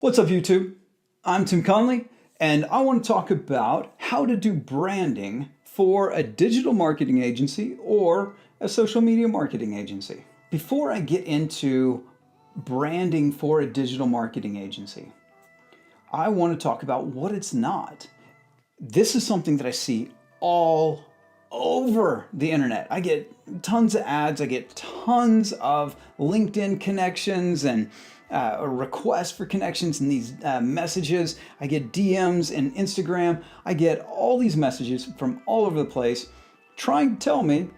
What's up, YouTube? I'm Tim Conley, and I want to talk about how to do branding for a digital marketing agency or a social media marketing agency. Before I get into branding for a digital marketing agency, I want to talk about what it's not. This is something that I see all over the internet. I get tons of ads, I get tons of LinkedIn connections and requests for connections and these messages. I get DMs and Instagram. I get all these messages from all over the place trying to tell me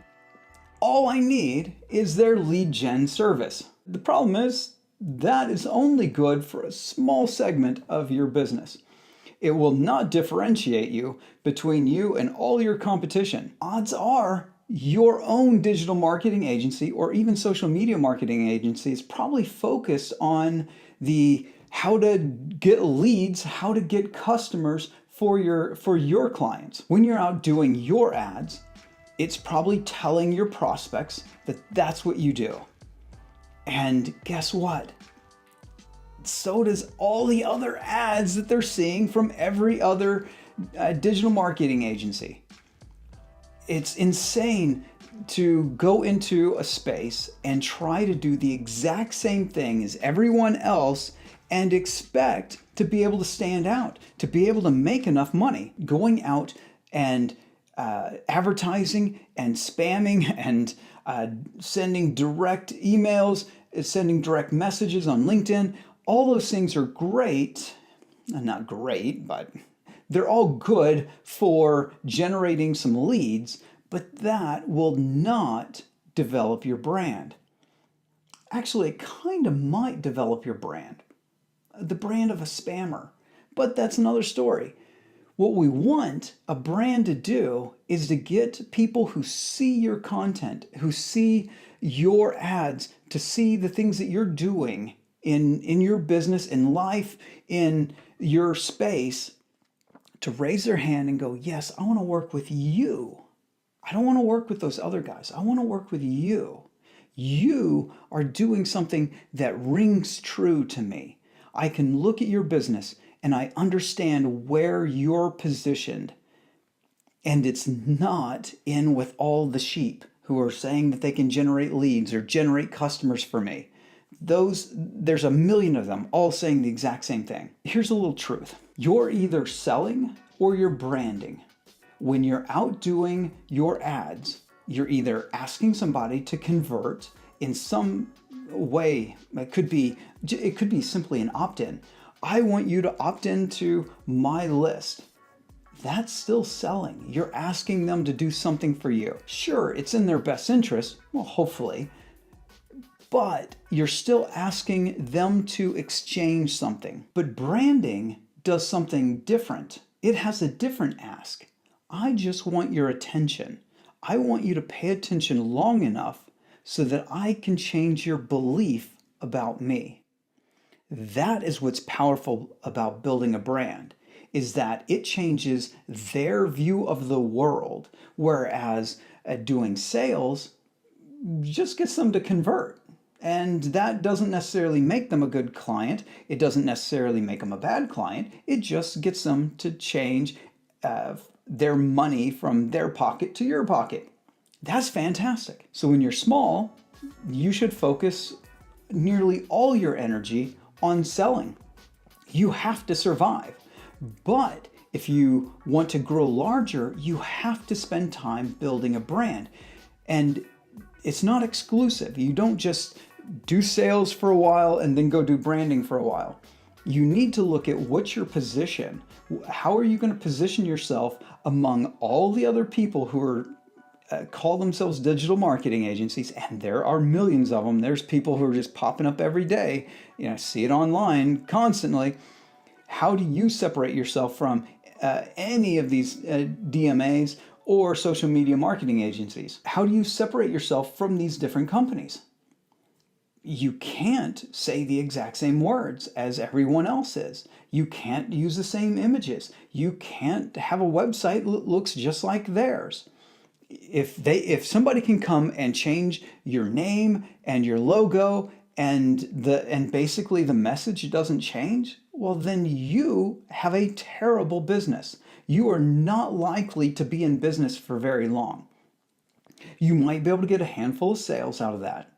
all I need is their lead gen service. The problem is that is only good for a small segment of your business. It will not differentiate you between you and all your competition. Odds are your own digital marketing agency or even social media marketing agency is probably focused on the how to get leads, how to get customers for your clients. When you're out doing your ads, it's probably telling your prospects that that's what you do. And guess what? So does all the other ads that they're seeing from every other digital marketing agency. It's insane to go into a space and try to do the exact same thing as everyone else and expect to be able to stand out, to be able to make enough money. Going out and advertising and spamming and sending direct emails, sending direct messages on LinkedIn, all those things are great, not great, but they're all good for generating some leads, but that will not develop your brand. Actually, it kind of might develop your brand, the brand of a spammer, but that's another story. What we want a brand to do is to get people who see your content, who see your ads, to see the things that you're doing in your business, in life, in your space, to raise their hand and go, yes, I want to work with you. I don't want to work with those other guys. I want to work with you. You are doing something that rings true to me. I can look at your business and I understand where you're positioned. And it's not in with all the sheep who are saying that they can generate leads or generate customers for me. There's a million of them all saying the exact same thing. Here's a little truth. You're either selling or you're branding. When you're out doing your ads, you're either asking somebody to convert in some way. It could be simply an opt-in. I want you to opt into my list. That's still selling. You're asking them to do something for you. Sure, it's in their best interest, well, hopefully, but you're still asking them to exchange something. But branding does something different. It has a different ask. I just want your attention. I want you to pay attention long enough so that I can change your belief about me. That is what's powerful about building a brand, is that it changes their view of the world, whereas doing sales just gets them to convert. And that doesn't necessarily make them a good client. It doesn't necessarily make them a bad client. It just gets them to change their money from their pocket to your pocket. That's fantastic. So when you're small, you should focus nearly all your energy on selling. You have to survive. But if you want to grow larger, you have to spend time building a brand. And it's not exclusive. You don't just do sales for a while and then go do branding for a while. You need to look at what's your position. How are you going to position yourself among all the other people who are call themselves digital marketing agencies, and there are millions of them. There's people who are just popping up every day. See it online constantly. How do you separate yourself from any of these DMAs or social media marketing agencies? How do you separate yourself from these different companies? You can't say the exact same words as everyone else is. You can't use the same images. You can't have a website that looks just like theirs. If somebody can come and change your name and your logo and basically the message doesn't change, well, then you have a terrible business. You are not likely to be in business for very long. You might be able to get a handful of sales out of that.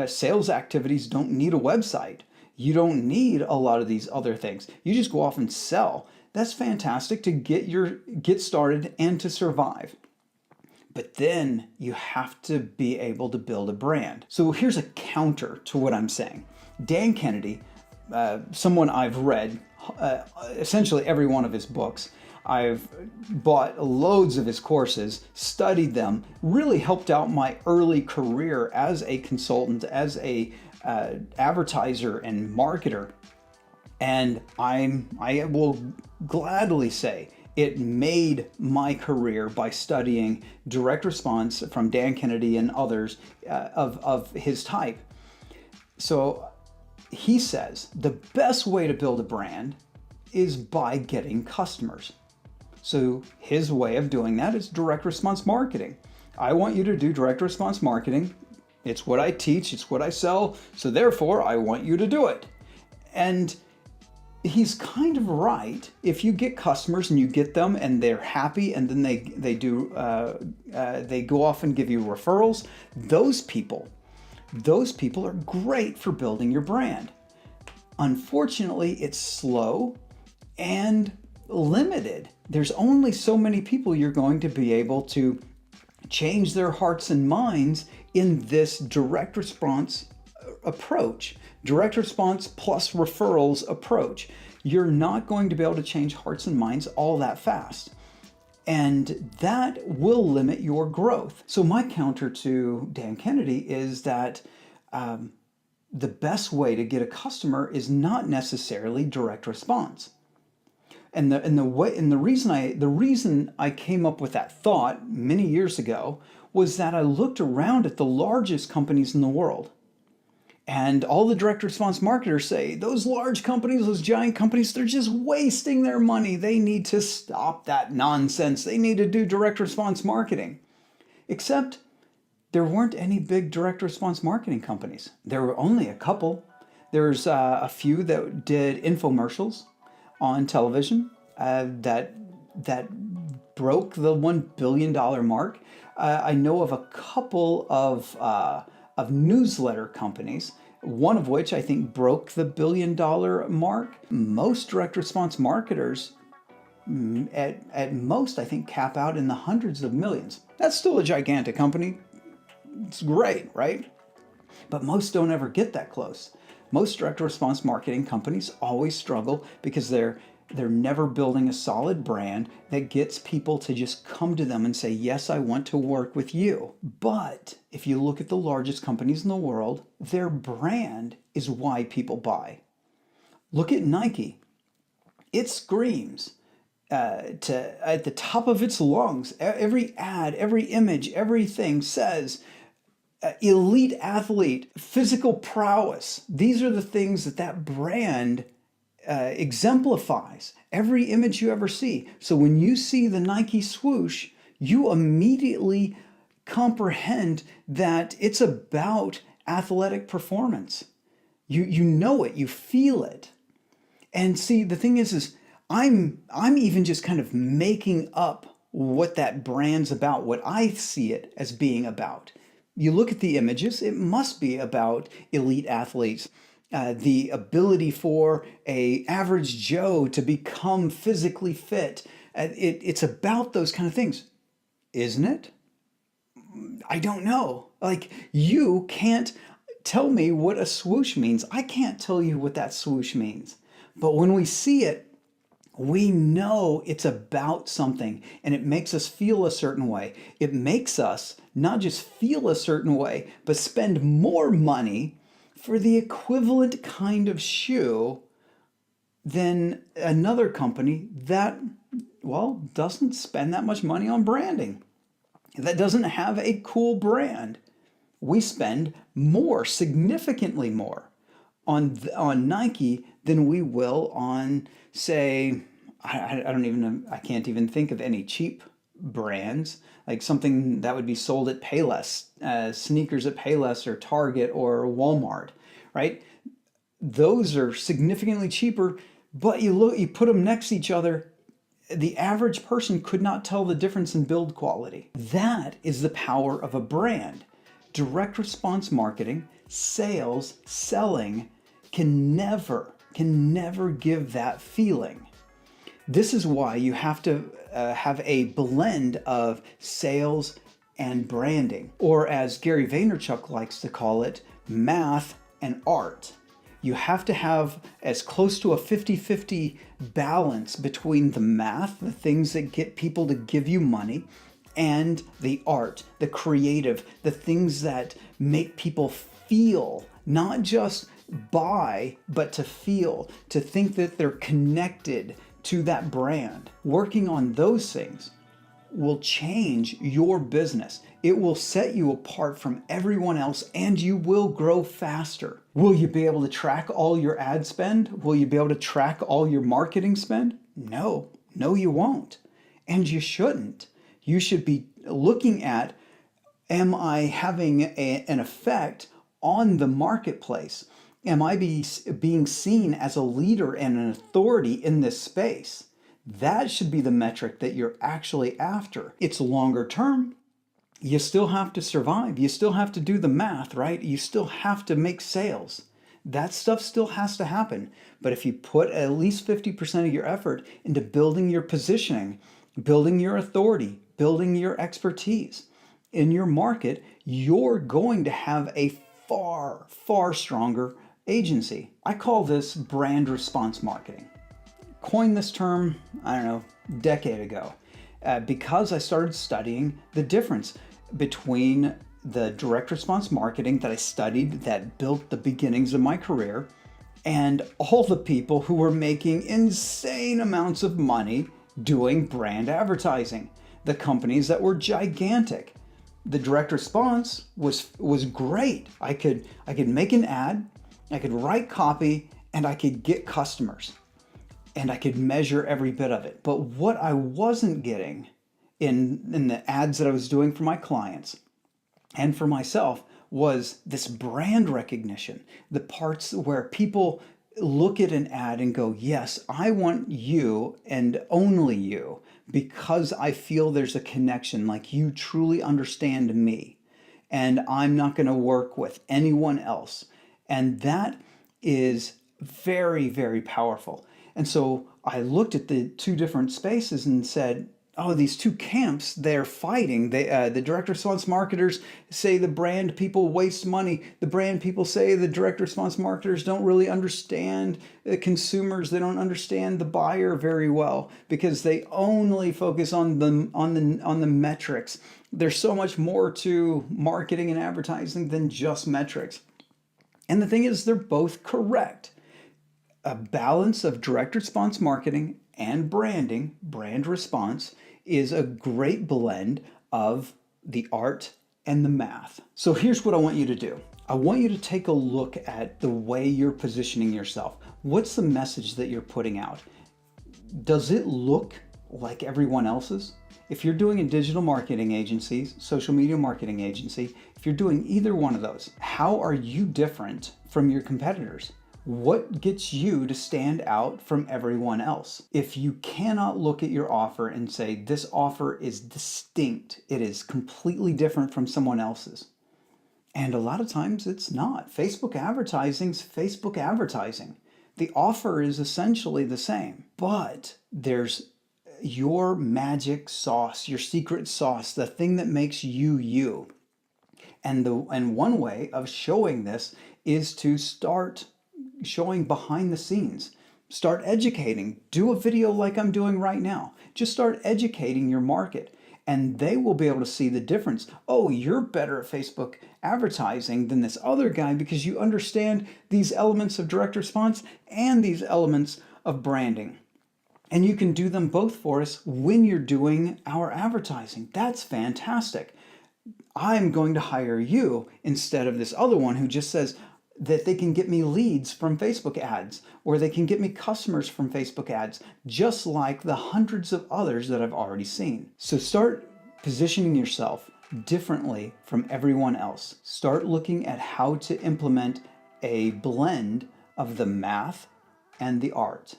Sales activities don't need a website. You don't need a lot of these other things. You just go off and sell. That's fantastic to get started and to survive. But then you have to be able to build a brand. So here's a counter to what I'm saying. Dan Kennedy, someone I've read essentially every one of his books. I've bought loads of his courses, studied them, really helped out my early career as a consultant, as a advertiser and marketer. And I will gladly say it made my career by studying direct response from Dan Kennedy and others of his type. So he says the best way to build a brand is by getting customers. So his way of doing that is direct response marketing. I want you to do direct response marketing. It's what I teach, it's what I sell, so therefore I want you to do it. And he's kind of right. If you get customers and you get them and they're happy, and then they go off and give you referrals, those people are great for building your brand. Unfortunately, it's slow and limited. There's only so many people you're going to be able to change their hearts and minds in this direct response approach. Direct response plus referrals approach. You're not going to be able to change hearts and minds all that fast. And that will limit your growth. So my counter to Dan Kennedy is that the best way to get a customer is not necessarily direct response. And the reason I came up with that thought many years ago was that I looked around at the largest companies in the world. And all the direct response marketers say, those large companies, those giant companies, they're just wasting their money. They need to stop that nonsense. They need to do direct response marketing. Except there weren't any big direct response marketing companies. There were only a couple. There's a few that did infomercials on television that broke the $1 billion mark. I know of a couple of newsletter companies, one of which I think broke the $1 billion mark. Most direct response marketers at most I think cap out in the hundreds of millions. That's still a gigantic company. It's great, right? But most don't ever get that close. Most direct response marketing companies always struggle because they're never building a solid brand that gets people to just come to them and say, yes, I want to work with you. But if you look at the largest companies in the world, their brand is why people buy. Look at Nike. It screams at the top of its lungs. Every ad, every image, everything says elite athlete, physical prowess. These are the things that brand exemplifies. Every image you ever see. So when you see the Nike swoosh, you immediately comprehend that it's about athletic performance. You know it, you feel it. And see, the thing is I'm even just kind of making up what that brand's about, what I see it as being about. You look at the images, it must be about elite athletes. The ability for an average Joe to become physically fit. It's about those kind of things, isn't it? I don't know. Like, you can't tell me what a swoosh means. I can't tell you what that swoosh means. But when we see it, we know it's about something, and it makes us feel a certain way. It makes us not just feel a certain way, but spend more money for the equivalent kind of shoe than another company that, well, doesn't spend that much money on branding, that doesn't have a cool brand. We spend more, significantly more, on Nike than we will on, say, I don't even know, I can't even think of any cheap brands, like something that would be sold at Payless, sneakers at Payless or Target or Walmart, right? Those are significantly cheaper But you put them next to each other, the average person could not tell the difference in build quality. That is the power of a brand. Direct response marketing, sales, selling can never give that feeling. This is why you have to have a blend of sales and branding, or as Gary Vaynerchuk likes to call it, math and art. You have to have as close to a 50-50 balance between the math, the things that get people to give you money, and the art, the creative, the things that make people feel, not just buy, but to feel, to think that they're connected to that brand. Working on those things will change your business. It will set you apart from everyone else, and you will grow faster. Will you be able to track all your ad spend? Will you be able to track all your marketing spend? No, you won't. And you shouldn't. You should be looking at, am I having an effect on the marketplace? Am I being seen as a leader and an authority in this space? That should be the metric that you're actually after. It's longer term. You still have to survive. You still have to do the math, right? You still have to make sales. That stuff still has to happen. But if you put at least 50% of your effort into building your positioning, building your authority, building your expertise in your market, you're going to have a far, far stronger agency. I call this brand response marketing. Coined this term, I don't know, a decade ago, because I started studying the difference between the direct response marketing that I studied that built the beginnings of my career and all the people who were making insane amounts of money doing brand advertising, the companies that were gigantic. The direct response was great. I could make an ad, I could write copy, and I could get customers. And I could measure every bit of it. But what I wasn't getting in the ads that I was doing for my clients and for myself was this brand recognition, the parts where people look at an ad and go, yes, I want you and only you because I feel there's a connection, like you truly understand me and I'm not going to work with anyone else. And that is very, very powerful. And so I looked at the two different spaces and said, oh, these two camps, they're fighting. The direct response marketers say the brand people waste money. The brand people say the direct response marketers don't really understand the consumers. They don't understand the buyer very well because they only focus on the metrics. There's so much more to marketing and advertising than just metrics. And the thing is, they're both correct. A balance of direct response marketing and branding, brand response, is a great blend of the art and the math. So here's what I want you to do. I want you to take a look at the way you're positioning yourself. What's the message that you're putting out? Does it look like everyone else's? If you're doing a digital marketing agency, social media marketing agency, if you're doing either one of those, how are you different from your competitors? What gets you to stand out from everyone else? If you cannot look at your offer and say, this offer is distinct, it is completely different from someone else's. And a lot of times it's not. Facebook advertising's Facebook advertising. The offer is essentially the same, but there's your magic sauce, your secret sauce, the thing that makes you you. And one way of showing this is to start showing behind the scenes. Start educating. Do a video like I'm doing right now. Just start educating your market and they will be able to see the difference. Oh, you're better at Facebook advertising than this other guy because you understand these elements of direct response and these elements of branding. And you can do them both for us when you're doing our advertising. That's fantastic. I'm going to hire you instead of this other one who just says that they can get me leads from Facebook ads or they can get me customers from Facebook ads, just like the hundreds of others that I've already seen. So start positioning yourself differently from everyone else. Start looking at how to implement a blend of the math and the art.